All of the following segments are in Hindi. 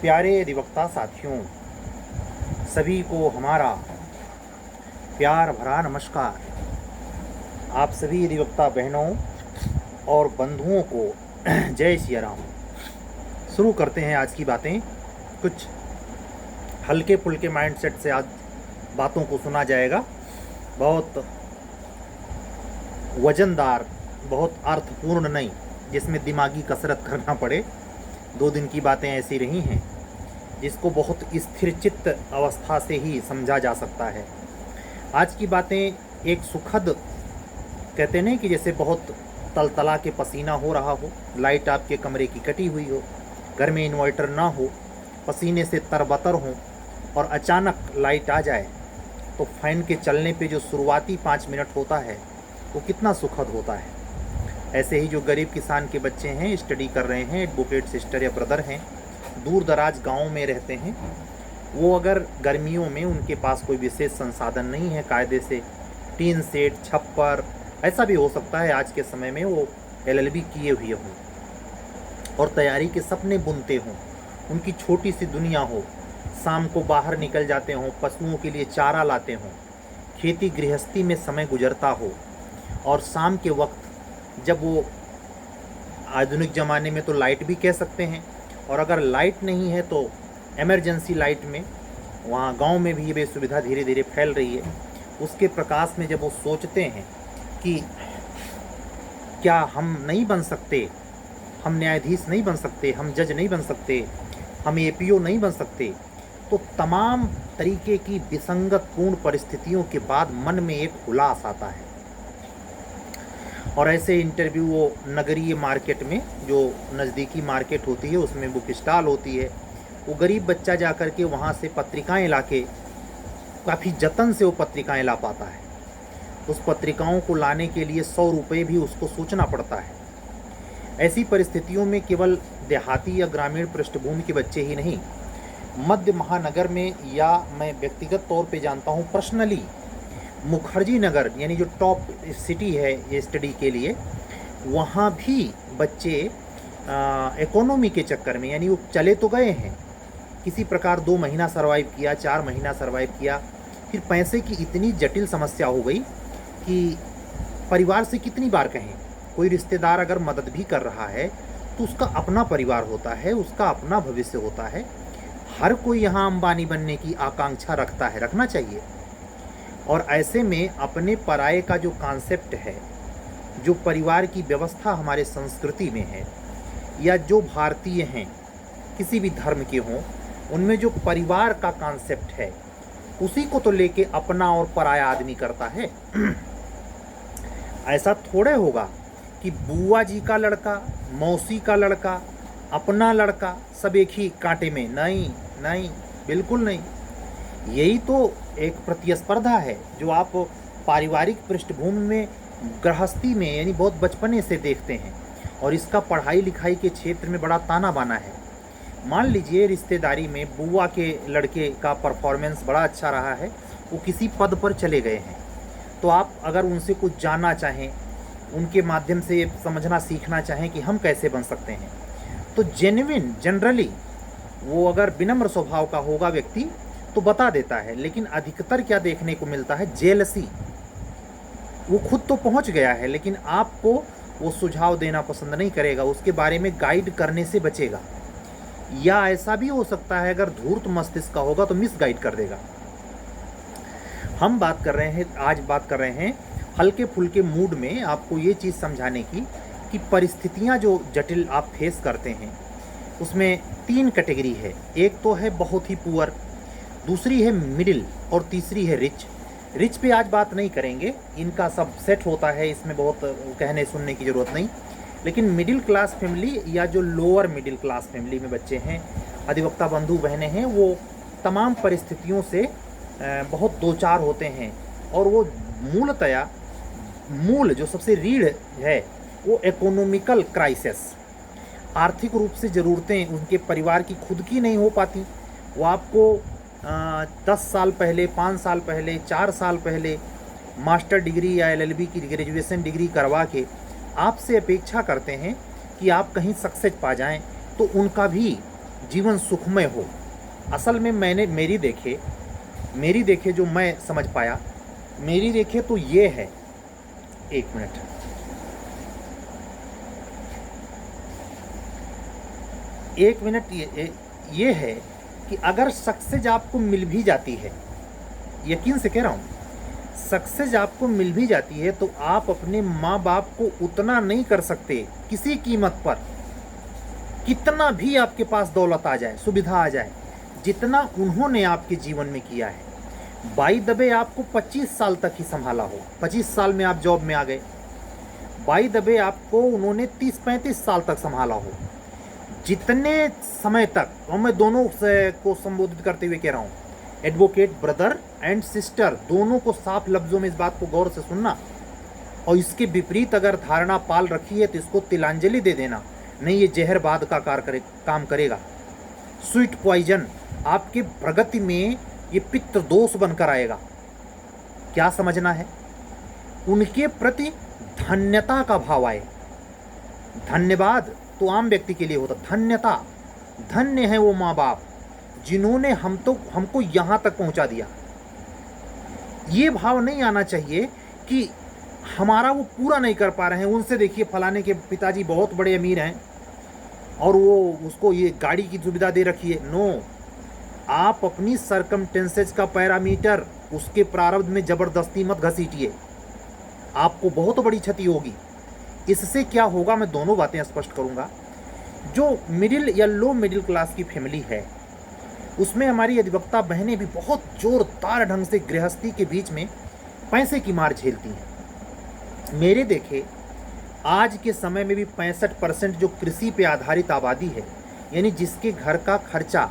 प्यारे अधिवक्ता साथियों, सभी को हमारा प्यार भरा नमस्कार। आप सभी अधिवक्ता बहनों और बंधुओं को जय सिया राम। शुरू करते हैं आज की बातें। कुछ हल्के फुल्के माइंडसेट से आज बातों को सुना जाएगा। बहुत वजनदार, बहुत अर्थपूर्ण नहीं, जिसमें दिमागी कसरत करना पड़े। 2 दिन की बातें ऐसी रही हैं जिसको बहुत स्थिरचित्त अवस्था से ही समझा जा सकता है। आज की बातें एक सुखद, कहते नहीं कि जैसे बहुत तलतला के पसीना हो रहा हो, लाइट आपके कमरे की कटी हुई हो, घर में इन्वर्टर ना हो, पसीने से तरबतर हो और अचानक लाइट आ जाए तो फैन के चलने पे जो शुरुआती 5 मिनट होता है वो कितना सुखद होता है। ऐसे ही जो गरीब किसान के बच्चे हैं, स्टडी कर रहे हैं, एडवोकेट सिस्टर या ब्रदर हैं, दूर दराज गाँव में रहते हैं, वो अगर गर्मियों में उनके पास कोई विशेष संसाधन नहीं है, कायदे से टीन सेट, छप्पर, ऐसा भी हो सकता है आज के समय में वो LLB किए हुए हों और तैयारी के सपने बुनते हों, उनकी छोटी सी दुनिया हो, शाम को बाहर निकल जाते हों, पशुओं के लिए चारा लाते हों, खेती गृहस्थी में समय गुजरता हो और शाम के वक्त जब वो, आधुनिक ज़माने में तो लाइट भी कह सकते हैं, और अगर लाइट नहीं है तो इमरजेंसी लाइट में, वहाँ गांव में भी ये सुविधा धीरे धीरे फैल रही है, उसके प्रकाश में जब वो सोचते हैं कि क्या हम नहीं बन सकते, हम न्यायाधीश नहीं बन सकते, हम जज नहीं बन सकते, हम APO नहीं बन सकते, तो तमाम तरीके की विसंगतपूर्ण परिस्थितियों के बाद मन में एक उल्लास आता है। और ऐसे इंटरव्यू वो नगरीय मार्केट में, जो नज़दीकी मार्केट होती है उसमें बुक स्टॉल होती है, वो गरीब बच्चा जा कर के वहाँ से पत्रिकाएं लाके, काफ़ी जतन से वो पत्रिकाएं ला पाता है। उस पत्रिकाओं को लाने के लिए 100 रुपये भी उसको सोचना पड़ता है। ऐसी परिस्थितियों में केवल देहाती या ग्रामीण पृष्ठभूमि के बच्चे ही नहीं, मध्य महानगर में, या मैं व्यक्तिगत तौर पे जानता हूँ पर्सनली, मुखर्जी नगर यानी जो टॉप सिटी है ये स्टडी के लिए, वहाँ भी बच्चे इकोनॉमी के चक्कर में, यानी वो चले तो गए हैं, किसी प्रकार 2 महीना सर्वाइव किया, 4 महीना सर्वाइव किया, फिर पैसे की इतनी जटिल समस्या हो गई कि परिवार से कितनी बार कहें। कोई रिश्तेदार अगर मदद भी कर रहा है तो उसका अपना परिवार होता है, उसका अपना भविष्य होता है। हर कोई यहाँ अंबानी बनने की आकांक्षा रखता है, रखना चाहिए। और ऐसे में अपने पराये का जो कॉन्सेप्ट है, जो परिवार की व्यवस्था हमारे संस्कृति में है, या जो भारतीय हैं, किसी भी धर्म के हों, उनमें जो परिवार का कॉन्सेप्ट है उसी को तो लेके अपना और पराया आदमी करता है। ऐसा थोड़े होगा कि बुआ जी का लड़का, मौसी का लड़का, अपना लड़का सब एक ही कांटे में, नहीं नहीं, बिल्कुल नहीं। यही तो एक प्रतिस्पर्धा है जो आप पारिवारिक पृष्ठभूमि में, गृहस्थी में, यानी बहुत बचपने से देखते हैं, और इसका पढ़ाई लिखाई के क्षेत्र में बड़ा ताना बाना है। मान लीजिए रिश्तेदारी में बुआ के लड़के का परफॉर्मेंस बड़ा अच्छा रहा है, वो किसी पद पर चले गए हैं, तो आप अगर उनसे कुछ जानना चाहें, उनके माध्यम से ये समझना सीखना चाहें कि हम कैसे बन सकते हैं, तो जनरली वो अगर विनम्र स्वभाव का होगा व्यक्ति तो बता देता है। लेकिन अधिकतर क्या देखने को मिलता है, जेलसी। वो खुद तो पहुंच गया है लेकिन आपको वो सुझाव देना पसंद नहीं करेगा, उसके बारे में गाइड करने से बचेगा। या ऐसा भी हो सकता है अगर धूर्त मस्तिष्क का होगा तो मिस गाइड कर देगा। हम आज बात कर रहे हैं हल्के फुल्के मूड में आपको ये चीज़ समझाने की कि परिस्थितियां जो जटिल आप फेस करते हैं उसमें 3 कैटेगरी है। एक तो है बहुत ही पुअर, दूसरी है मिडिल और तीसरी है रिच। रिच पे आज बात नहीं करेंगे, इनका सब सेट होता है, इसमें बहुत कहने सुनने की ज़रूरत नहीं। लेकिन मिडिल क्लास फैमिली या जो लोअर मिडिल क्लास फैमिली में बच्चे हैं, अधिवक्ता बंधु बहनें हैं, वो तमाम परिस्थितियों से बहुत दो चार होते हैं, और वो मूलतया जो सबसे रीढ़ है वो इकोनॉमिकल क्राइसिस, आर्थिक रूप से ज़रूरतें उनके परिवार की खुद की नहीं हो पाती। वो आपको 10 साल पहले, 5 साल पहले, 4 साल पहले मास्टर डिग्री या LLB की ग्रेजुएशन डिग्री करवा के आपसे अपेक्षा करते हैं कि आप कहीं सक्सेस पा जाएं, तो उनका भी जीवन सुखमय हो। असल में मैंने मेरी देखे जो मैं समझ पाया, मेरी देखे तो ये है, एक मिनट, ये है कि अगर सक्सेस आपको मिल भी जाती है, यकीन से कह रहा हूँ, सक्सेस आपको मिल भी जाती है तो आप अपने माँ बाप को उतना नहीं कर सकते किसी कीमत पर, कितना भी आपके पास दौलत आ जाए, सुविधा आ जाए, जितना उन्होंने आपके जीवन में किया है। बाई दबे आपको 25 साल तक ही संभाला हो, 25 साल में आप जॉब में आ गए, बाई दबे आपको उन्होंने 30-35 साल तक संभाला हो, जितने समय तक, और मैं दोनों को संबोधित करते हुए कह रहा हूँ, एडवोकेट ब्रदर एंड सिस्टर, दोनों को साफ लफ्ज़ों में इस बात को गौर से सुनना, और इसके विपरीत अगर धारणा पाल रखी है तो इसको तिलांजलि दे देना, नहीं ये जहरबाद का काम करेगा, स्वीट पॉइजन, आपके प्रगति में ये पित्त दोष बनकर आएगा। क्या समझना है, उनके प्रति धन्यता का भाव आए। धन्यवाद तो आम व्यक्ति के लिए होता, धन्यता, धन्य है वो माँ बाप जिन्होंने हमको यहाँ तक पहुँचा दिया। ये भाव नहीं आना चाहिए कि हमारा वो पूरा नहीं कर पा रहे हैं, उनसे देखिए फलाने के पिताजी बहुत बड़े अमीर हैं और वो उसको ये गाड़ी की सुविधा दे रखी है। नो, आप अपनी सरकमटेंसेज का पैरामीटर उसके प्रारब्ध में ज़बरदस्ती मत घसीटिए, आपको बहुत बड़ी क्षति होगी। इससे क्या होगा, मैं दोनों बातें स्पष्ट करूंगा। जो मिडिल या लो मिडिल क्लास की फैमिली है, उसमें हमारी अधिवक्ता बहनें भी बहुत जोरदार ढंग से गृहस्थी के बीच में पैसे की मार झेलती हैं। मेरे देखे आज के समय में भी 65% जो कृषि पे आधारित आबादी है, यानी जिसके घर का खर्चा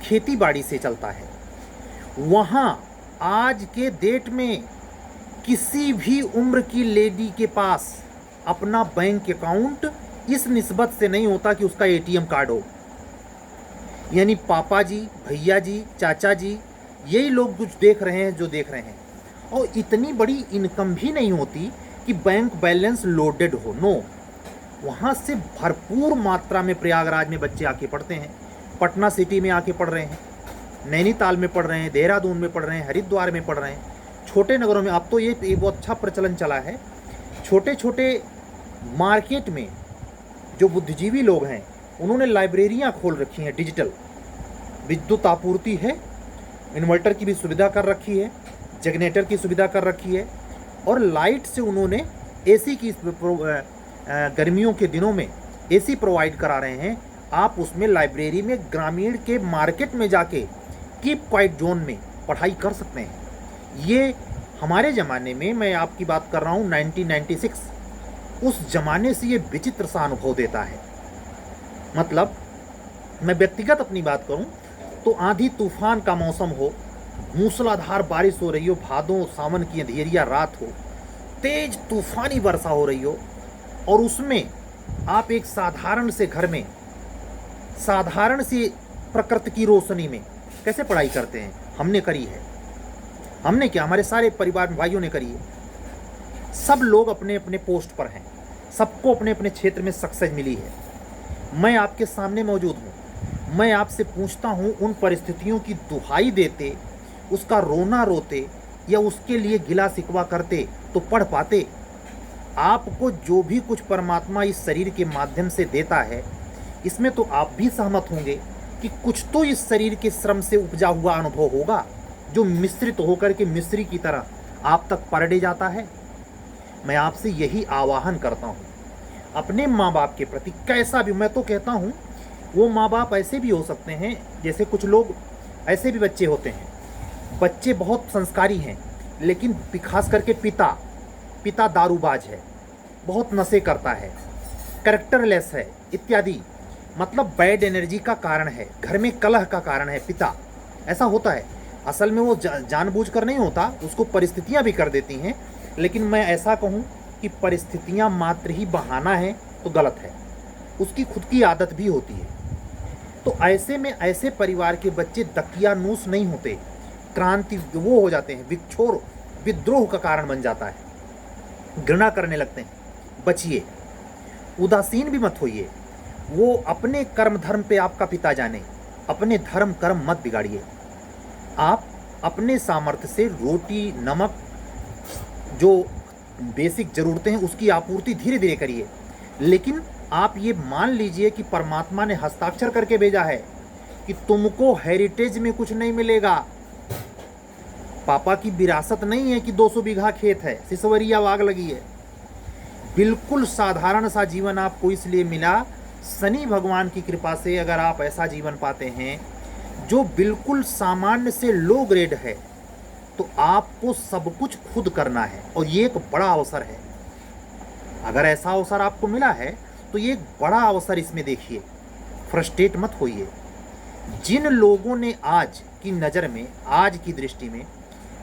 खेती बाड़ी से चलता है, वहाँ आज के डेट में किसी भी उम्र की लेडी के पास अपना बैंक अकाउंट इस निस्बत से नहीं होता कि उसका एटीएम कार्ड हो। यानी पापा जी, भैया जी, चाचा जी, यही लोग कुछ देख रहे हैं जो देख रहे हैं, और इतनी बड़ी इनकम भी नहीं होती कि बैंक बैलेंस लोडेड हो। नो, वहाँ से भरपूर मात्रा में प्रयागराज में बच्चे आके पढ़ते हैं, पटना सिटी में आके पढ़ रहे हैं, नैनीताल में पढ़ रहे हैं, देहरादून में पढ़ रहे हैं, हरिद्वार में पढ़ रहे हैं, छोटे नगरों में। अब तो ये बहुत अच्छा प्रचलन चला है, छोटे छोटे मार्केट में जो बुद्धिजीवी लोग हैं उन्होंने लाइब्रेरियां खोल रखी हैं, डिजिटल, विद्युत आपूर्ति है, इन्वर्टर की भी सुविधा कर रखी है, जनरेटर की सुविधा कर रखी है, और लाइट से उन्होंने एसी की गर्मियों के दिनों में एसी प्रोवाइड करा रहे हैं। आप उसमें लाइब्रेरी में ग्रामीण के मार्केट में जाके कीप क्वाइट जोन में पढ़ाई कर सकते हैं। ये हमारे ज़माने में, मैं आपकी बात कर रहा हूँ 1996, उस ज़माने से ये विचित्र सा अनुभव देता है। मतलब मैं व्यक्तिगत अपनी बात करूं तो आंधी तूफान का मौसम हो, मूसलाधार बारिश हो रही हो, भादों सावन की अंधेरिया रात हो, तेज तूफानी वर्षा हो रही हो, और उसमें आप एक साधारण से घर में साधारण सी प्रकृति की रोशनी में कैसे पढ़ाई करते हैं। हमने करी है, हमने क्या, हमारे सारे परिवार में भाइयों ने करी है। सब लोग अपने अपने पोस्ट पर हैं, सबको अपने अपने क्षेत्र में सक्सेस मिली है। मैं आपके सामने मौजूद हूँ, मैं आपसे पूछता हूँ, उन परिस्थितियों की दुहाई देते, उसका रोना रोते या उसके लिए गिला शिकवा करते तो पढ़ पाते। आपको जो भी कुछ परमात्मा इस शरीर के माध्यम से देता है, इसमें तो आप भी सहमत होंगे कि कुछ तो इस शरीर के श्रम से उपजा हुआ अनुभव होगा जो मिश्रित होकर के मिश्री की तरह आप तक परडे जाता है। मैं आपसे यही आवाहन करता हूँ, अपने माँ बाप के प्रति कैसा भी, मैं तो कहता हूँ वो माँ बाप ऐसे भी हो सकते हैं, जैसे कुछ लोग ऐसे भी बच्चे होते हैं, बच्चे बहुत संस्कारी हैं लेकिन खास करके पिता दारूबाज है, बहुत नशे करता है, कैरेक्टरलेस है इत्यादि, मतलब बैड एनर्जी का कारण है, घर में कलह का कारण है पिता। ऐसा होता है, असल में वो जानबूझकर नहीं होता, उसको परिस्थितियाँ भी कर देती हैं। लेकिन मैं ऐसा कहूँ कि परिस्थितियाँ मात्र ही बहाना है तो गलत है, उसकी खुद की आदत भी होती है। तो ऐसे में ऐसे परिवार के बच्चे दकियानूस नहीं होते, क्रांति वो हो जाते हैं, विद्रोह का कारण बन जाता है, घृणा करने लगते हैं। बचिए, उदासीन भी मत होइए, वो अपने कर्म धर्म पे आपका पिता जाने। अपने धर्म कर्म मत बिगाड़िए। आप अपने सामर्थ्य से रोटी नमक जो बेसिक ज़रूरतें हैं उसकी आपूर्ति धीरे धीरे करिए, लेकिन आप ये मान लीजिए कि परमात्मा ने हस्ताक्षर करके भेजा है कि तुमको हेरिटेज में कुछ नहीं मिलेगा। पापा की विरासत नहीं है कि 200 बीघा खेत है, सिसवरिया आग लगी है। बिल्कुल साधारण सा जीवन आपको इसलिए मिला शनि भगवान की कृपा से। अगर आप ऐसा जीवन पाते हैं जो बिल्कुल सामान्य से लो ग्रेड है, तो आपको सब कुछ खुद करना है, और ये एक बड़ा अवसर है। अगर ऐसा अवसर आपको मिला है तो ये एक बड़ा अवसर इसमें देखिए, फ्रस्ट्रेट मत होइए। जिन लोगों ने आज की नज़र में, आज की दृष्टि में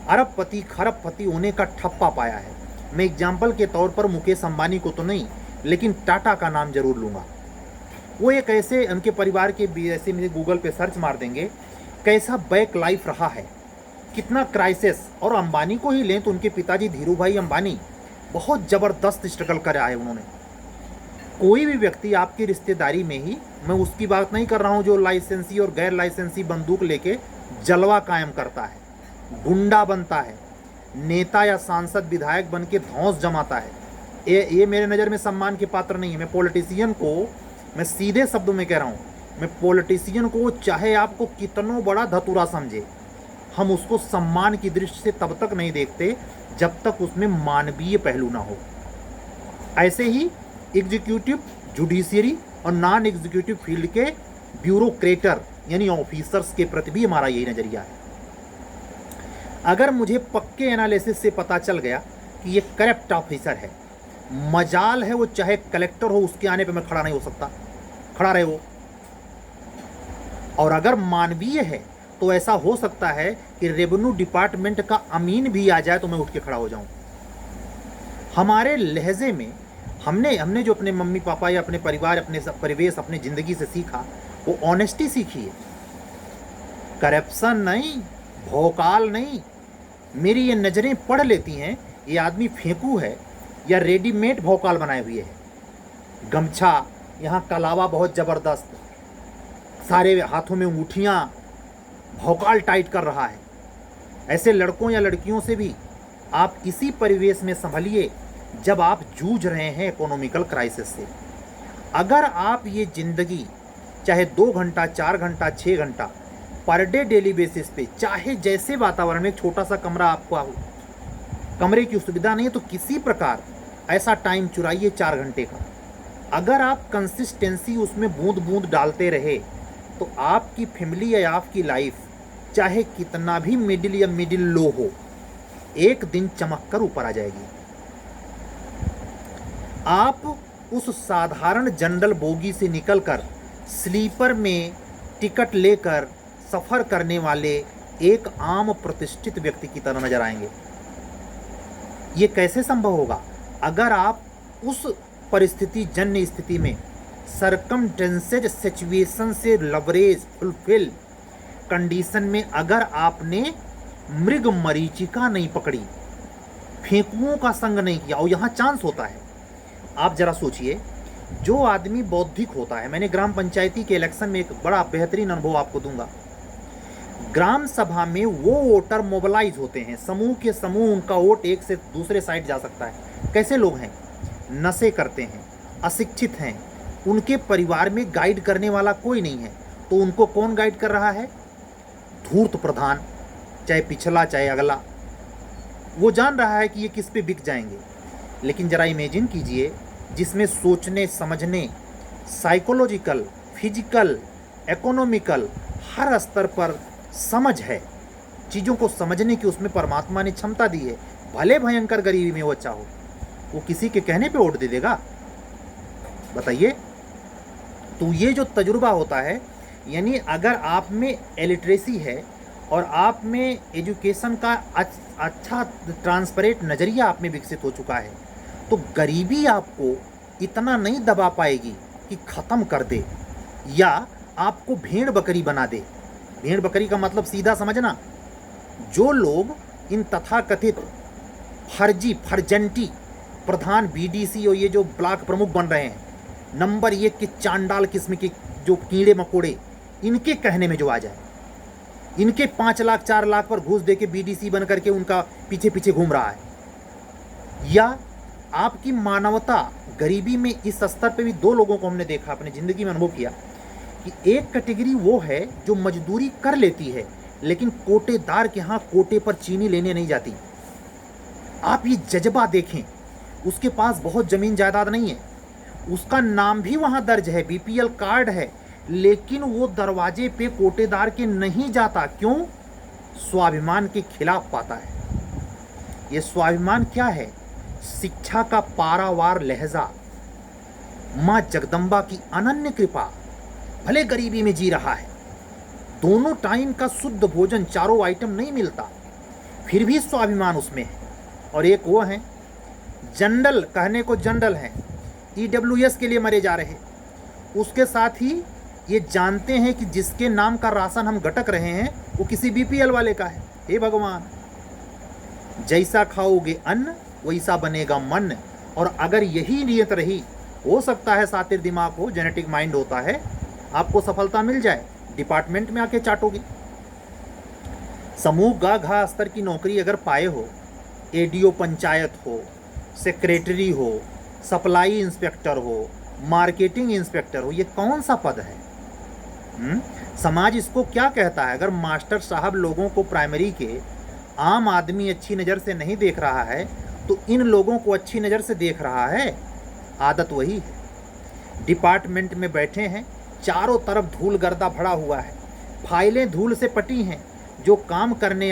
अरबपति खरबपति होने का ठप्पा पाया है, मैं एग्जाम्पल के तौर पर मुकेश अंबानी को तो नहीं, लेकिन टाटा का नाम जरूर लूँगा। वो एक ऐसे, उनके परिवार के भी ऐसे, मुझे गूगल पे सर्च मार देंगे कैसा बैक लाइफ रहा है, कितना क्राइसिस। और अंबानी को ही लें तो उनके पिताजी धीरू भाई अंबानी बहुत ज़बरदस्त स्ट्रगल करा है उन्होंने। कोई भी व्यक्ति आपकी रिश्तेदारी में ही, मैं उसकी बात नहीं कर रहा हूँ जो लाइसेंसी और गैर लाइसेंसी बंदूक लेके जलवा कायम करता है, गुंडा बनता है, नेता या सांसद विधायक बन के धौंस जमाता है, ये मेरे नज़र में सम्मान के पात्र नहीं है। मैं पॉलिटिशियन को, मैं सीधे शब्दों में कह रहा हूँ, मैं पॉलिटिशियन को चाहे आपको कितना बड़ा धतूरा समझे, हम उसको सम्मान की दृष्टि से तब तक नहीं देखते जब तक उसमें मानवीय पहलू ना हो। ऐसे ही एग्जीक्यूटिव, जुडिशियरी और नॉन एग्जीक्यूटिव फील्ड के ब्यूरोक्रेटर यानी ऑफिसर्स के प्रति भी हमारा यही नज़रिया है। अगर मुझे पक्के एनालिसिस से पता चल गया कि ये करप्ट ऑफिसर है, मजाल है वो चाहे कलेक्टर हो, उसके आने पे मैं खड़ा नहीं हो सकता, खड़ा रहे वो। और अगर मानवीय है तो ऐसा हो सकता है कि रेवेन्यू डिपार्टमेंट का अमीन भी आ जाए तो मैं उठ के खड़ा हो जाऊं। हमारे लहजे में हमने जो अपने मम्मी पापा या अपने परिवार, अपने परिवेश, अपने ज़िंदगी से सीखा, वो ऑनेस्टी सीखी है, करप्शन नहीं, भौकाल नहीं। मेरी ये नज़रें पढ़ लेती हैं ये आदमी फेंकू है या रेडीमेड भौकाल बनाए हुए है। गमछा, यहाँ कलावा बहुत ज़बरदस्त, सारे हाथों में अंगूठियाँ, भौकाल टाइट कर रहा है। ऐसे लड़कों या लड़कियों से भी आप इसी परिवेश में संभलिए जब आप जूझ रहे हैं इकोनॉमिकल क्राइसिस से। अगर आप ये ज़िंदगी चाहे 2 घंटा, 4 घंटा, 6 घंटा पर डे डेली बेसिस पे, चाहे जैसे वातावरण में, एक छोटा सा कमरा आपको हो, कमरे की सुविधा नहीं है तो किसी प्रकार ऐसा टाइम चुराइए 4 घंटे का। अगर आप कंसिस्टेंसी उसमें बूंद बूंद डालते रहे तो आपकी फैमिली या आपकी लाइफ चाहे कितना भी मिडिल या मिडिल लो हो, एक दिन चमक कर ऊपर आ जाएगी। आप उस साधारण जनरल बोगी से निकलकर स्लीपर में टिकट लेकर सफ़र करने वाले एक आम प्रतिष्ठित व्यक्ति की तरह नजर आएंगे। ये कैसे संभव होगा? अगर आप उस परिस्थिति जन्य स्थिति में, सरकमटेंसेज सिचुएशन से लवरेज फुलफिल कंडीशन में, अगर आपने मृग मरीचिका नहीं पकड़ी, फेंकुओं का संग नहीं किया, और यहाँ चांस होता है। आप जरा सोचिए, जो आदमी बौद्धिक होता है, मैंने ग्राम पंचायती के इलेक्शन में एक बड़ा बेहतरीन अनुभव आपको दूंगा। ग्राम सभा में वो वोटर मोबिलाइज होते हैं, समूह के समूह, उनका वोट एक से दूसरे साइड जा सकता है। कैसे लोग हैं? नशे करते हैं, अशिक्षित हैं, उनके परिवार में गाइड करने वाला कोई नहीं है, तो उनको कौन गाइड कर रहा है? धूर्त प्रधान, चाहे पिछला चाहे अगला। वो जान रहा है कि ये किस पे बिक जाएंगे। लेकिन ज़रा इमेजिन कीजिए, जिसमें सोचने समझने, साइकोलॉजिकल, फिजिकल, इकोनॉमिकल हर स्तर पर समझ है, चीज़ों को समझने की उसमें परमात्मा ने क्षमता दी है। भले भयंकर गरीबी में वो अच्छा हो, वो किसी के कहने पे वोट दे देगा? बताइए। तो ये जो तजुर्बा होता है, यानी अगर आप में इलिटरेसी है और आप में एजुकेशन का अच्छा ट्रांसपेरेंट नज़रिया आप में विकसित हो चुका है, तो गरीबी आपको इतना नहीं दबा पाएगी कि ख़त्म कर दे या आपको भेड़ बकरी बना दे। भेड़ बकरी का मतलब सीधा समझना, जो लोग इन तथाकथित फर्जी फर्जेंटी प्रधान, बीडीसी और ये जो ब्लॉक प्रमुख बन रहे हैं, नंबर 1 के चांडाल किस्म के जो कीड़े मकोड़े, इनके कहने में जो आ जाए, इनके 5 लाख 4 लाख पर घूस दे के बीडीसी बन करके उनका पीछे पीछे घूम रहा है। या आपकी मानवता गरीबी में इस स्तर पे भी 2 लोगों को हमने देखा, अपनी ज़िंदगी में अनुभव किया कि एक कैटेगरी वो है जो मजदूरी कर लेती है लेकिन कोटेदार के यहाँ कोटे पर चीनी लेने नहीं जाती। आप ये जज्बा देखें, उसके पास बहुत ज़मीन जायदाद नहीं है, उसका नाम भी वहाँ दर्ज है, बीपीएल कार्ड है, लेकिन वो दरवाजे पे कोटेदार के नहीं जाता। क्यों? स्वाभिमान के खिलाफ पाता है। ये स्वाभिमान क्या है? शिक्षा का पारावार लहजा, माँ जगदम्बा की अनन्य कृपा। भले गरीबी में जी रहा है, दोनों टाइम का शुद्ध भोजन, चारों आइटम नहीं मिलता, फिर भी स्वाभिमान उसमें है। और एक वो हैं जनरल, कहने को जनरल हैं, ईडब्ल्यूएस के लिए मरे जा रहे, उसके साथ ही ये जानते हैं कि जिसके नाम का राशन हम गटक रहे हैं वो किसी बीपीएल वाले का है। हे भगवान, जैसा खाओगे अन्न वैसा बनेगा मन। और अगर यही नियत रही, हो सकता है सातिर दिमाग हो, जेनेटिक माइंड होता है, आपको सफलता मिल जाए, डिपार्टमेंट में आके चाटोगे। समूह ग घ स्तर की नौकरी अगर पाए हो, एडीओ पंचायत हो, सेक्रेटरी हो, सप्लाई इंस्पेक्टर हो, मार्केटिंग इंस्पेक्टर हो, ये कौन सा पद है? समाज इसको क्या कहता है? अगर मास्टर साहब लोगों को प्राइमरी के आम आदमी अच्छी नज़र से नहीं देख रहा है तो इन लोगों को अच्छी नज़र से देख रहा है। आदत वही है। डिपार्टमेंट में बैठे हैं, चारों तरफ धूल गर्दा भरा हुआ है, फाइलें धूल से पटी हैं। जो काम करने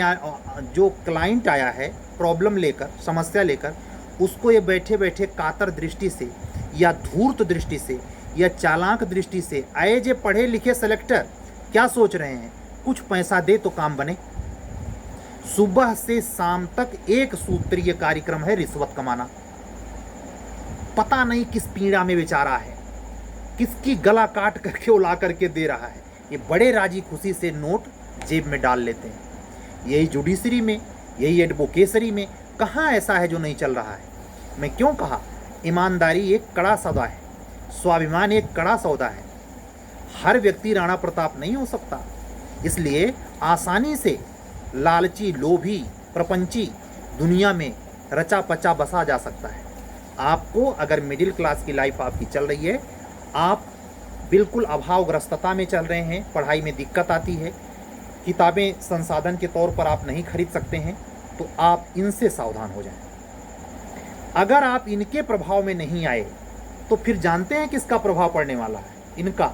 जो क्लाइंट आया है प्रॉब्लम लेकर, समस्या लेकर, उसको ये बैठे बैठे कातर दृष्टि से या धूर्त दृष्टि से या चालाक दृष्टि से, आए जे पढ़े लिखे सेलेक्टर क्या सोच रहे हैं? कुछ पैसा दे तो काम बने। सुबह से शाम तक एक सूत्रीय कार्यक्रम है, रिश्वत कमाना। पता नहीं किस पीड़ा में बेचारा है, किसकी गला काट करके उला करके दे रहा है। ये बड़े राजी खुशी से नोट जेब में डाल लेते हैं। यही जुडिशरी में, यही एडवोकेसरी में, कहाँ ऐसा है जो नहीं चल रहा है? मैं क्यों कहा ईमानदारी एक कड़ा सौदा है, स्वाभिमान एक कड़ा सौदा है। हर व्यक्ति राणा प्रताप नहीं हो सकता, इसलिए आसानी से लालची, लोभी, प्रपंची दुनिया में रचा पचा बसा जा सकता है। आपको अगर मिडिल क्लास की लाइफ आपकी चल रही है, आप बिल्कुल अभावग्रस्तता में चल रहे हैं, पढ़ाई में दिक्कत आती है, किताबें संसाधन के तौर पर आप नहीं खरीद सकते हैं, तो आप इनसे सावधान हो जाएं। अगर आप इनके प्रभाव में नहीं आए तो फिर जानते हैं किसका प्रभाव पड़ने वाला है? इनका।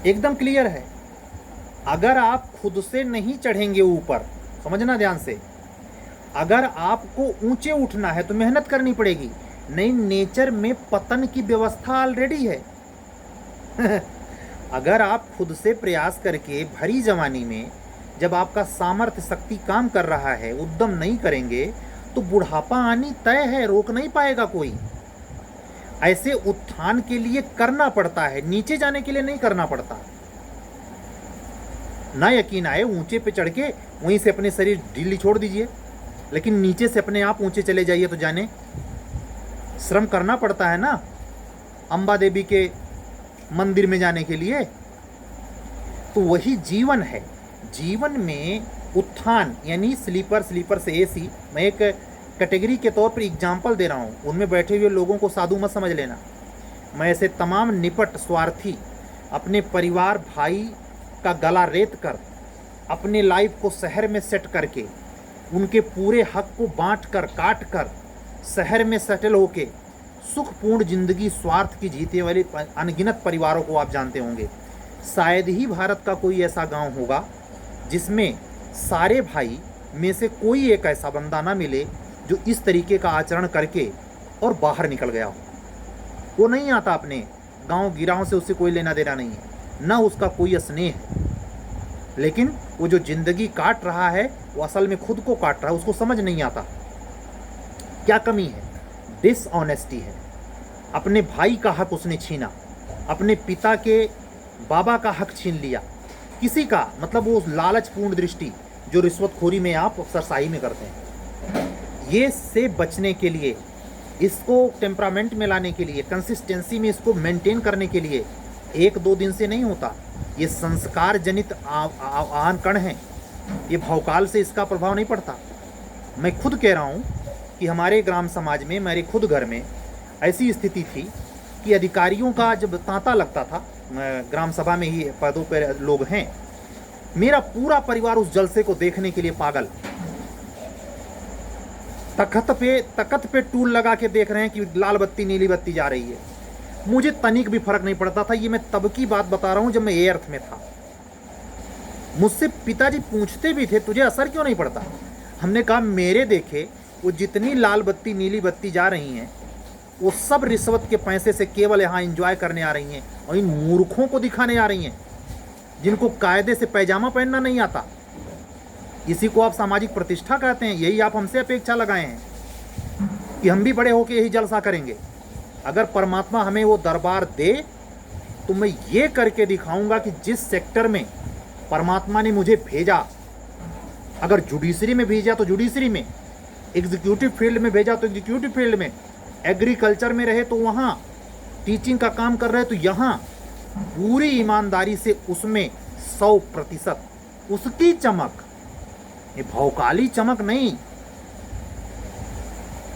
एकदम क्लियर है। अगर आप खुद से नहीं चढ़ेंगे ऊपर, समझना ध्यान से, अगर आपको ऊंचे उठना है तो मेहनत करनी पड़ेगी। नहीं, नेचर में पतन की व्यवस्था ऑलरेडी है। अगर आप खुद से प्रयास करके भरी जवानी में, जब आपका सामर्थ्य शक्ति काम कर रहा है, उद्यम नहीं करेंगे तो बुढ़ापा आनी तय है, रोक नहीं पाएगा कोई। ऐसे उत्थान के लिए करना पड़ता है, नीचे जाने के लिए नहीं करना पड़ता। ना यकीन आए, ऊंचे पे चढ़ के वहीं से अपने शरीर ढीली छोड़ दीजिए, लेकिन नीचे से अपने आप ऊंचे चले जाइए तो जाने श्रम करना पड़ता है ना, अंबा देवी के मंदिर में जाने के लिए। तो वही जीवन है। जीवन में उत्थान यानी स्लीपर से एसी, मैं एक कैटेगरी के तौर पर एग्जाम्पल दे रहा हूँ, उनमें बैठे हुए लोगों को साधु मत समझ लेना। मैं ऐसे तमाम निपट स्वार्थी अपने परिवार भाई का गला रेत कर, अपने लाइफ को शहर में सेट करके, उनके पूरे हक को बांट कर काट कर शहर में सेटल होके सुखपूर्ण जिंदगी स्वार्थ की जीते वाले अनगिनत परिवारों को आप जानते होंगे। शायद ही भारत का कोई ऐसा गांव होगा जिसमें सारे भाई में से कोई एक ऐसा बंदा ना मिले जो इस तरीके का आचरण करके और बाहर निकल गया हो। वो नहीं आता अपने गांव गिराहों से, उससे कोई लेना देना नहीं है, ना उसका कोई स्नेह है, लेकिन वो जो जिंदगी काट रहा है वो असल में खुद को काट रहा है, उसको समझ नहीं आता। क्या कमी है? डिसऑनेस्टी है। अपने भाई का हक उसने छीना, अपने पिता के बाबा का हक छीन लिया, किसी का, मतलब वो लालचपूर्ण दृष्टि जो रिश्वतखोरी में आप अफसरशाही में करते हैं। ये से बचने के लिए, इसको टेम्परामेंट में लाने के लिए, कंसिस्टेंसी में इसको मेंटेन करने के लिए एक दो दिन से नहीं होता, ये संस्कार जनित आन कण है, ये भवकाल से इसका प्रभाव नहीं पड़ता। मैं खुद कह रहा हूँ कि हमारे ग्राम समाज में, मेरे खुद घर में ऐसी स्थिति थी कि अधिकारियों का जब तांता लगता था, ग्राम सभा में ही पदों पर लोग हैं, मेरा पूरा परिवार उस जलसे को देखने के लिए पागल, तखत पे टूल लगा के देख रहे हैं कि लाल बत्ती नीली बत्ती जा रही है। मुझे तनिक भी फर्क नहीं पड़ता था। ये मैं तब की बात बता रहा हूं जब मैं एर्थ में था। मुझसे पिताजी पूछते भी थे, तुझे असर क्यों नहीं पड़ता? हमने कहा, मेरे देखे वो जितनी लाल बत्ती नीली बत्ती जा रही हैं, वो सब रिश्वत के पैसे से केवल यहाँ एंजॉय करने आ रही हैं और इन मूर्खों को दिखाने आ रही हैं जिनको कायदे से पैजामा पहनना नहीं आता। इसी को आप सामाजिक प्रतिष्ठा कहते हैं। यही आप हमसे अपेक्षा लगाए हैं कि हम भी बड़े होकर यही जलसा करेंगे। अगर परमात्मा हमें वो दरबार दे तो मैं ये करके दिखाऊंगा कि जिस सेक्टर में परमात्मा ने मुझे भेजा, अगर जुडिशरी में भेजा तो जुडिशरी में, एग्जीक्यूटिव फील्ड में भेजा तो एग्जीक्यूटिव फील्ड में, एग्रीकल्चर में रहे तो वहाँ, टीचिंग का काम कर रहे तो यहाँ, पूरी ईमानदारी से उसमें 100% उसकी चमक, ये भौकाली चमक नहीं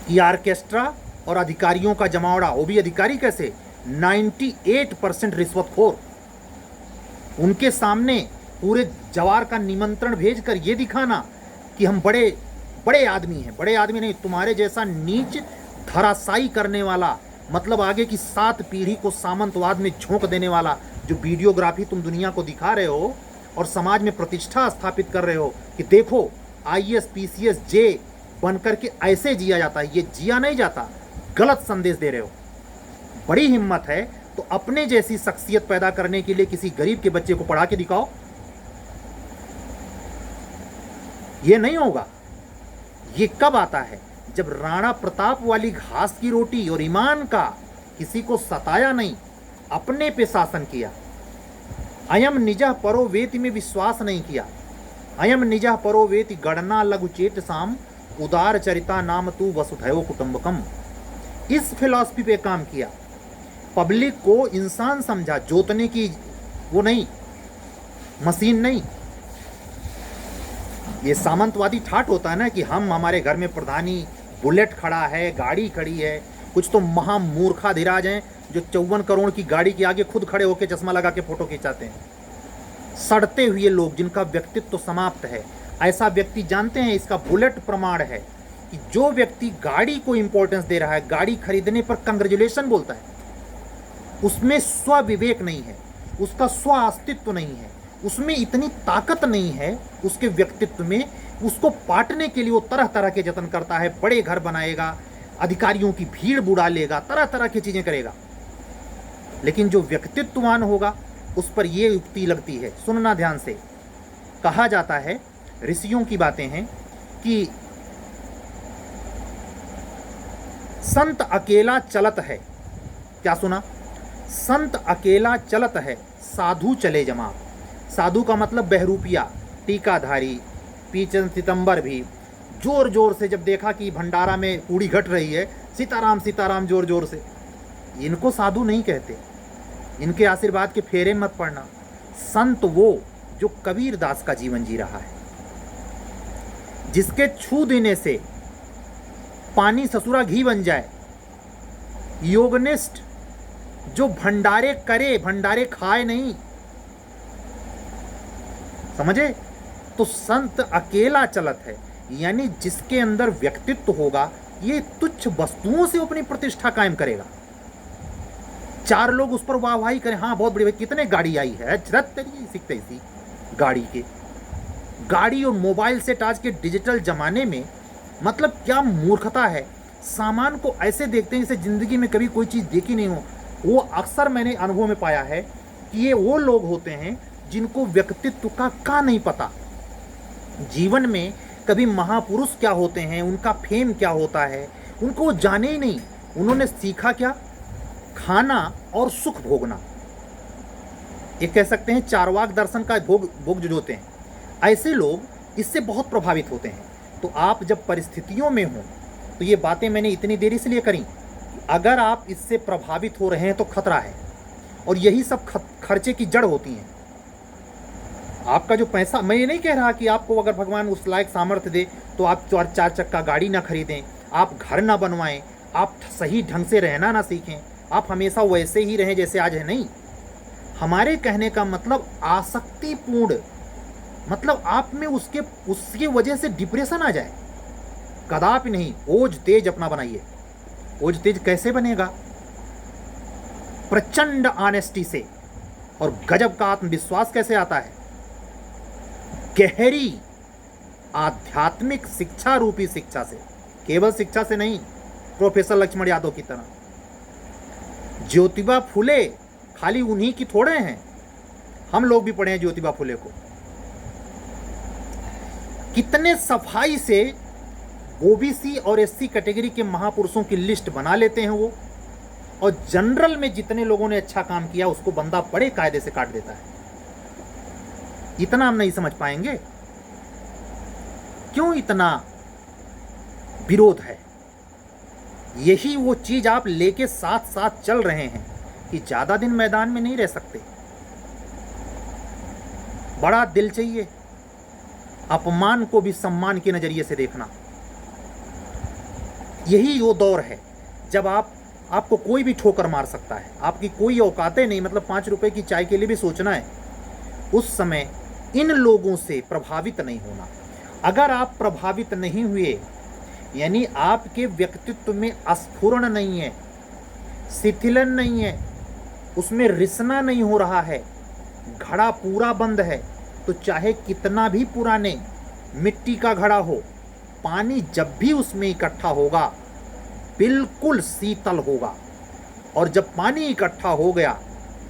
कि ऑर्केस्ट्रा और अधिकारियों का जमावड़ा। वो भी अधिकारी कैसे? 98% रिश्वतखोर। उनके सामने पूरे जवार का निमंत्रण भेजकर ये दिखाना कि हम बड़े बड़े आदमी हैं। बड़े आदमी नहीं, तुम्हारे जैसा नीच धराशायी करने वाला, मतलब आगे की 7 पीढ़ी को सामंतवाद में झोंक देने वाला जो वीडियोग्राफी तुम दुनिया को दिखा रहे हो और समाज में प्रतिष्ठा स्थापित कर रहे हो कि देखो IAS PCS जे बनकर के ऐसे जिया जाता है। ये जिया नहीं जाता, गलत संदेश दे रहे हो। बड़ी हिम्मत है तो अपने जैसी शख्सियत पैदा करने के लिए किसी गरीब के बच्चे को पढ़ा के दिखाओ। ये नहीं होगा। ये कब आता है? जब राणा प्रताप वाली घास की रोटी और ईमान का किसी को सताया नहीं, अपने पे शासन किया। अयम निजः परो वेति में विश्वास नहीं किया। अयम निजः परो वेति गणना लघुचेत साम उदार चरिता नाम तू वसुधैव कुटुंबकम। इस फिलॉसफी पे काम किया। पब्लिक को इंसान समझा, जोतने की वो नहीं, मशीन नहीं। ये सामंतवादी ठाट होता है ना कि हम, हमारे घर में प्रधानी, बुलेट खड़ा है, गाड़ी खड़ी है। कुछ तो महामूर्खाधिराज हैं जो 54 करोड़ की गाड़ी के आगे खुद खड़े होकर चश्मा लगा के फोटो खिंचाते हैं। सड़ते हुए लोग जिनका व्यक्तित्व तो समाप्त है। ऐसा व्यक्ति जानते हैं, इसका बुलेट प्रमाण है कि जो व्यक्ति गाड़ी को इंपॉर्टेंस दे रहा है, गाड़ी खरीदने पर कंग्रेचुलेशन बोलता है, उसमें स्व विवेक नहीं है, उसका स्व अस्तित्व नहीं है, उसमें इतनी ताकत नहीं है उसके व्यक्तित्व में। उसको पाटने के लिए वो तरह तरह के जतन करता है। बड़े घर बनाएगा, अधिकारियों की भीड़ बुढ़ा लेगा, तरह तरह की चीजें करेगा। लेकिन जो व्यक्तित्ववान होगा उस पर यह युक्ति लगती है। सुनना ध्यान से। कहा जाता है, ऋषियों की बातें हैं कि संत अकेला चलत है। क्या सुना? संत अकेला चलत है, साधु चले जमा। साधु का मतलब बहरूपिया, टीकाधारी, पीचन सितंबर भी जोर जोर से जब देखा कि भंडारा में पूड़ी घट रही है, सीताराम सीताराम जोर जोर से। इनको साधु नहीं कहते, इनके आशीर्वाद के फेरे मत पड़ना। संत वो जो कबीर दास का जीवन जी रहा है, जिसके छू देने से पानी ससुरा घी बन जाए। योगनिष्ठ जो भंडारे करे, भंडारे खाए नहीं। समझे? तो संत अकेला चलत है, यानी जिसके अंदर व्यक्तित्व होगा, ये तुच्छ वस्तुओं से अपनी प्रतिष्ठा कायम करेगा। 4 लोग उस पर वाहवाही करें, हाँ बहुत बड़ी, कितने गाड़ी आई है, जरत तेरी सीखते इसी गाड़ी के। गाड़ी और मोबाइल सेट आज के डिजिटल जमाने में, मतलब क्या मूर्खता है। सामान को ऐसे देखते हैं जैसे जिंदगी में कभी कोई चीज़ देखी नहीं हो। वो अक्सर मैंने अनुभव में पाया है कि ये वो लोग होते हैं जिनको व्यक्तित्व का नहीं पता। जीवन में कभी महापुरुष क्या होते हैं, उनका फेम क्या होता है, उनको वो जाने ही नहीं। उन्होंने सीखा क्या? खाना और सुख भोगना। ये कह सकते हैं चारवाक दर्शन का भोग जुझोते हैं। ऐसे लोग इससे बहुत प्रभावित होते हैं। तो आप जब परिस्थितियों में हो, तो ये बातें मैंने इतनी देर इसलिए करी, अगर आप इससे प्रभावित हो रहे हैं तो खतरा है। और यही सब खर्चे की जड़ होती हैं। आपका जो पैसा, मैं ये नहीं कह रहा कि आपको अगर भगवान उस लायक सामर्थ्य दे तो आप 4 चक्का गाड़ी ना खरीदें, आप घर ना बनवाएं, आप सही ढंग से रहना ना सीखें, आप हमेशा वैसे ही रहें जैसे आज है। नहीं, हमारे कहने का मतलब आसक्तिपूर्ण, मतलब आप में उसकी वजह से डिप्रेशन आ जाए, कदापि नहीं। ओज तेज अपना बनाइए। ओज तेज कैसे बनेगा? प्रचंड ऑनेस्टी से। और गजब का आत्मविश्वास कैसे आता है? गहरी आध्यात्मिक शिक्षा रूपी शिक्षा से, केवल शिक्षा से नहीं, प्रोफेसर लक्ष्मण यादव की तरह। ज्योतिबा फुले खाली उन्हीं की थोड़े हैं, हम लोग भी पढ़े हैं ज्योतिबा फुले को। कितने सफाई से ओबीसी और एससी कैटेगरी के महापुरुषों की लिस्ट बना लेते हैं वो, और जनरल में जितने लोगों ने अच्छा काम किया उसको बंदा बड़े कायदे से काट देता है। इतना हम नहीं समझ पाएंगे? क्यों इतना विरोध है? यही वो चीज आप लेके साथ साथ चल रहे हैं कि ज्यादा दिन मैदान में नहीं रह सकते। बड़ा दिल चाहिए, अपमान को भी सम्मान के नजरिए से देखना। यही वो दौर है जब आपको कोई भी ठोकर मार सकता है, आपकी कोई औकातें नहीं, मतलब 5 रुपए की चाय के लिए भी सोचना है। उस समय इन लोगों से प्रभावित नहीं होना। अगर आप प्रभावित नहीं हुए, यानी आपके व्यक्तित्व में स्फुरण नहीं है, शिथिलन नहीं है, उसमें रिसना नहीं हो रहा है, घड़ा पूरा बंद है, तो चाहे कितना भी पुराने मिट्टी का घड़ा हो, पानी जब भी उसमें इकट्ठा होगा बिल्कुल शीतल होगा। और जब पानी इकट्ठा हो गया,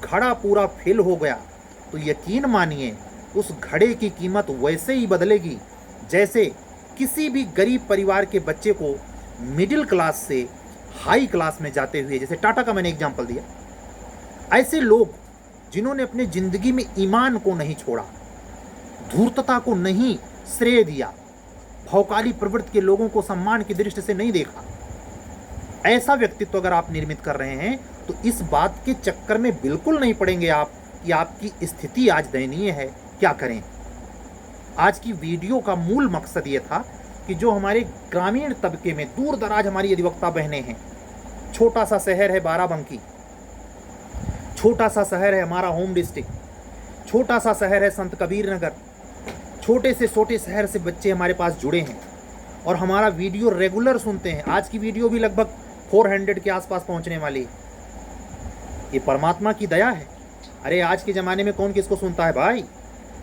घड़ा पूरा फिल हो गया, तो यकीन मानिए उस घड़े की कीमत वैसे ही बदलेगी जैसे किसी भी गरीब परिवार के बच्चे को मिडिल क्लास से हाई क्लास में जाते हुए, जैसे टाटा का मैंने एग्जांपल दिया। ऐसे लोग जिन्होंने अपनी जिंदगी में ईमान को नहीं छोड़ा, धूर्तता को नहीं श्रेय दिया, भौकाली प्रवृत्ति के लोगों को सम्मान की दृष्टि से नहीं देखा, ऐसा व्यक्तित्व अगर आप निर्मित कर रहे हैं तो इस बात के चक्कर में बिल्कुल नहीं पड़ेंगे आप कि आपकी स्थिति आज दयनीय है, क्या करें। आज की वीडियो का मूल मकसद ये था कि जो हमारे ग्रामीण तबके में दूर दराज हमारी अधिवक्ता बहनें हैं, छोटा सा शहर है बाराबंकी, छोटा सा शहर है हमारा होम डिस्ट्रिक्ट, छोटा सा शहर है संत कबीर नगर, छोटे से छोटे शहर से बच्चे हमारे पास जुड़े हैं और हमारा वीडियो रेगुलर सुनते हैं। आज की वीडियो भी लगभग 400 के आसपास पहुंचने वाली है। ये परमात्मा की दया है। अरे आज के ज़माने में कौन किसको सुनता है भाई?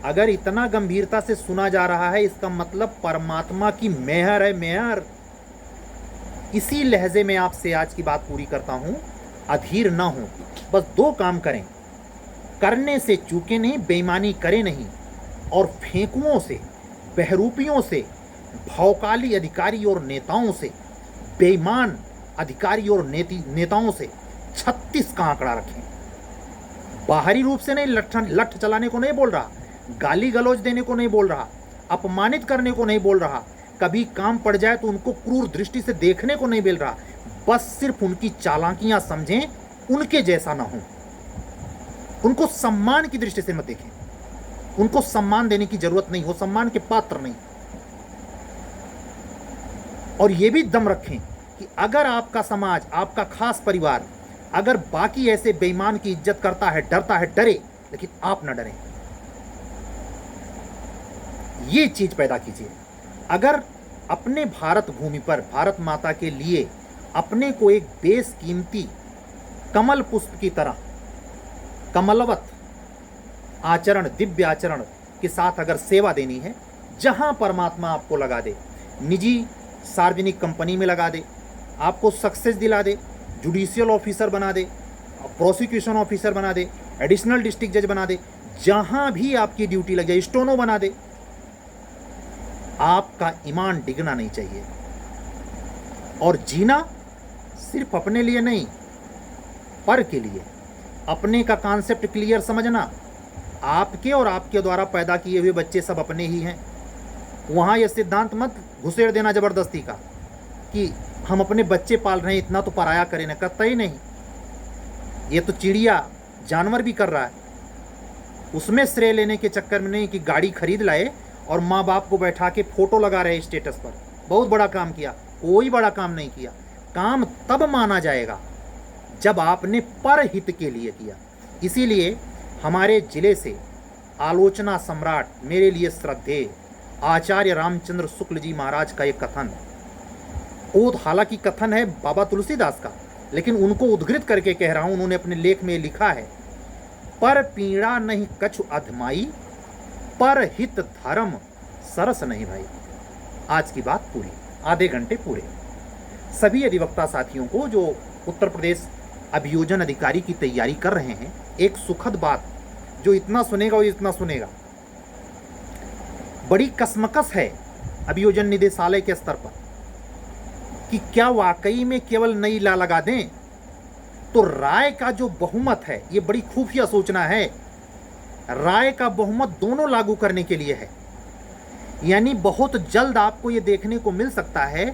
अगर इतना गंभीरता से सुना जा रहा है, इसका मतलब परमात्मा की मेहर है, मेहर। इसी लहजे में आपसे आज की बात पूरी करता हूं। अधीर ना हो, बस 2 काम करें, करने से चूके नहीं, बेईमानी करें नहीं, और फेंकुओं से, बहरूपियों से, भौकाली अधिकारी और नेताओं से, बेईमान अधिकारी और नेताओं से 36 का आंकड़ा रखें। बाहरी रूप से नहीं, लठ चलाने को नहीं बोल रहा, गाली गलौज देने को नहीं बोल रहा, अपमानित करने को नहीं बोल रहा, कभी काम पड़ जाए तो उनको क्रूर दृष्टि से देखने को नहीं बोल रहा। बस सिर्फ उनकी चालाकियां समझें, उनके जैसा ना हो। उनको सम्मान की दृष्टि से मत देखें, उनको सम्मान देने की जरूरत नहीं, हो सम्मान के पात्र नहीं। और ये भी दम रखें कि अगर आपका समाज, आपका खास परिवार अगर बाकी ऐसे बेईमान की इज्जत करता है, डरता है, डरे, लेकिन आप न डरें। ये चीज पैदा कीजिए। अगर अपने भारत भूमि पर भारत माता के लिए अपने को एक बेशकीमती कमल पुष्प की तरह कमलवत आचरण, दिव्य आचरण के साथ अगर सेवा देनी है, जहां परमात्मा आपको लगा दे, निजी सार्वजनिक कंपनी में लगा दे, आपको सक्सेस दिला दे, जुडिशियल ऑफिसर बना दे, प्रोसिक्यूशन ऑफिसर बना दे, एडिशनल डिस्ट्रिक्ट जज बना दे, जहां भी आपकी ड्यूटी लग जाए, स्टोनो बना दे, आपका ईमान डिगना नहीं चाहिए। और जीना सिर्फ अपने लिए नहीं, पर के लिए। अपने का कॉन्सेप्ट क्लियर समझना, आपके और आपके द्वारा पैदा किए हुए बच्चे सब अपने ही हैं। वहाँ यह सिद्धांत मत घुसेड़ देना ज़बरदस्ती का कि हम अपने बच्चे पाल रहे हैं, इतना तो पराया करें ना, कतई नहीं। ये तो चिड़िया जानवर भी कर रहा है। उसमें श्रेय लेने के चक्कर में नहीं कि गाड़ी खरीद लाए और माँ बाप को बैठा के फोटो लगा रहे स्टेटस पर, बहुत बड़ा काम किया। कोई बड़ा काम नहीं किया। काम तब माना जाएगा जब आपने परहित के लिए किया। इसीलिए हमारे जिले से आलोचना सम्राट, मेरे लिए श्रद्धेय आचार्य रामचंद्र शुक्ल जी महाराज का एक कथन, वो हालांकि कथन है बाबा तुलसीदास का, लेकिन उनको उद्धृत करके कह रहा हूं। उन्होंने अपने लेख में लिखा है, पर पीड़ा नहीं कछु अधमाई, पर हित धर्म सरस नहीं भाई। आज की बात पूरी, आधे घंटे पूरे। सभी अधिवक्ता साथियों को जो उत्तर प्रदेश अभियोजन अधिकारी की तैयारी कर रहे हैं, एक सुखद बात, जो इतना सुनेगा वो इतना सुनेगा। बड़ी कसमकस है अभियोजन निदेशालय के स्तर पर कि क्या वाकई में केवल नई ला लगा दें तो राय का जो बहुमत है, ये बड़ी खुफिया सूचना है, राय का बहुमत दोनों लागू करने के लिए है। यानी बहुत जल्द आपको ये देखने को मिल सकता है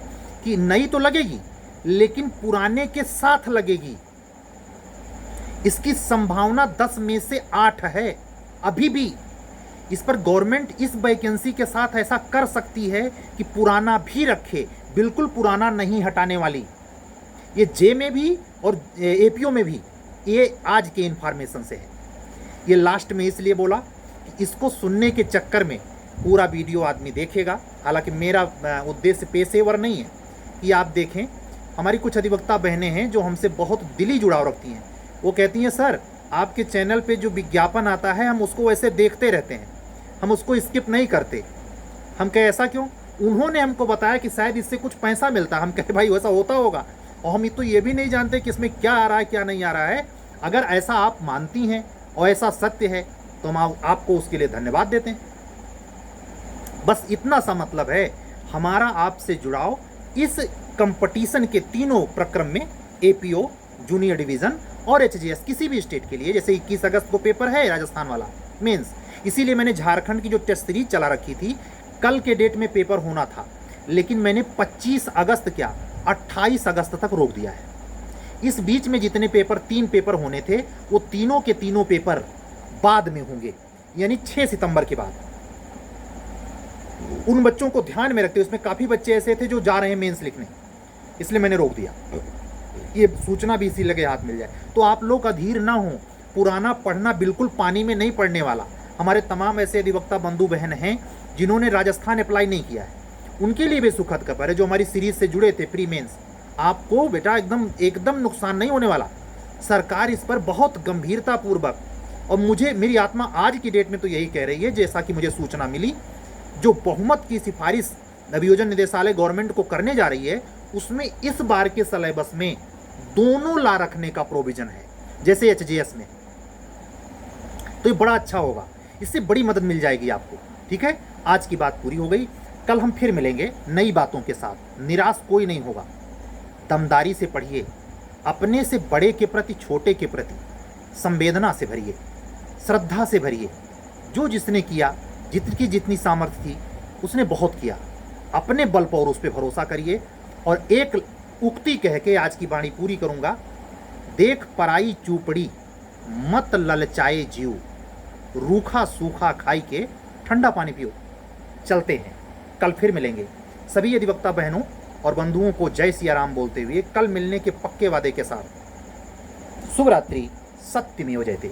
कि नई तो लगेगी लेकिन पुराने के साथ लगेगी। इसकी संभावना 10 में से 8 है अभी भी। इस पर गवर्नमेंट इस वैकेंसी के साथ ऐसा कर सकती है कि पुराना भी रखे, बिल्कुल पुराना नहीं हटाने वाली। ये जे में भी और एपीओ में भी, ये आज के इन्फॉर्मेशन से है। ये लास्ट में इसलिए बोला कि इसको सुनने के चक्कर में पूरा वीडियो आदमी देखेगा। हालांकि मेरा उद्देश्य पेशेवर नहीं है कि आप देखें। हमारी कुछ अधिवक्ता बहनें हैं जो हमसे बहुत दिली जुड़ाव रखती हैं। वो कहती हैं, सर आपके चैनल पे जो विज्ञापन आता है हम उसको वैसे देखते रहते हैं, हम उसको स्किप नहीं करते। हम कहे ऐसा क्यों? उन्होंने हमको बताया कि शायद इससे कुछ पैसा मिलता। हम कहे भाई वैसा होता होगा, और हम तो ये भी नहीं जानते कि इसमें क्या आ रहा है क्या नहीं आ रहा है। अगर ऐसा आप मानती हैं और ऐसा सत्य है तो हम आपको उसके लिए धन्यवाद देते हैं। बस इतना सा मतलब है हमारा आपसे जुड़ाव इस कंपटीशन के तीनों प्रक्रम में, एपीओ, जूनियर डिवीज़न और एचजीएस, किसी भी स्टेट के लिए। जैसे 21 अगस्त को पेपर है राजस्थान वाला मेंस, इसीलिए मैंने झारखंड की जो टेस्ट सीरीज चला रखी थी, कल के डेट में पेपर होना था, लेकिन मैंने 25 अगस्त क्या 28 अगस्त तक रोक दिया है। इस बीच में जितने पेपर, 3 पेपर होने थे, वो तीनों के तीनों पेपर बाद में होंगे, यानी 6 सितंबर के बाद। उन बच्चों को ध्यान में रखते हुए, उसमें काफ़ी बच्चे ऐसे थे जो जा रहे हैं मेंस लिखने, इसलिए मैंने रोक दिया। ये सूचना भी इसी लगे हाथ मिल जाए। तो आप लोग अधीर ना हो, पुराना पढ़ना बिल्कुल पानी में नहीं पड़ने वाला। हमारे तमाम ऐसे अधिवक्ता बंधु बहन हैं जिन्होंने राजस्थान अप्लाई नहीं किया है, उनके लिए भी सुखद खबर है। जो हमारी सीरीज से जुड़े थे प्री मेंस, आपको बेटा एकदम नुकसान नहीं होने वाला। सरकार इस पर बहुत गंभीरतापूर्वक, और मेरी आत्मा आज की डेट में तो यही कह रही है, जैसा कि मुझे सूचना मिली, जो बहुमत की सिफारिश अभियोजन निदेशालय गवर्नमेंट को करने जा रही है, उसमें इस बार के सिलेबस में दोनों ला रखने का प्रोविजन है, जैसे एचजीएस में। तो ये बड़ा अच्छा होगा, इससे बड़ी मदद मिल जाएगी आपको। ठीक है, आज की बात पूरी हो गई। कल हम फिर मिलेंगे नई बातों के साथ। निराश कोई नहीं होगा, दमदारी से पढ़िए, अपने से बड़े के प्रति, छोटे के प्रति संवेदना से भरिए, श्रद्धा से भरिए। जो जिसने किया, जितनी सामर्थ्य थी उसने बहुत किया, अपने बल पर उस पर भरोसा करिए। और एक उक्ति कह के आज की वाणी पूरी करूंगा, देख पराई चूपड़ी मत ललचाए जीव, रूखा सूखा खाई के ठंडा पानी पियो। चलते हैं, कल फिर मिलेंगे। सभी अधिवक्ता बहनों और बंधुओं को जय सिया राम बोलते हुए कल मिलने के पक्के वादे के साथ शुभ रात्रि। सत्यमेव जयते।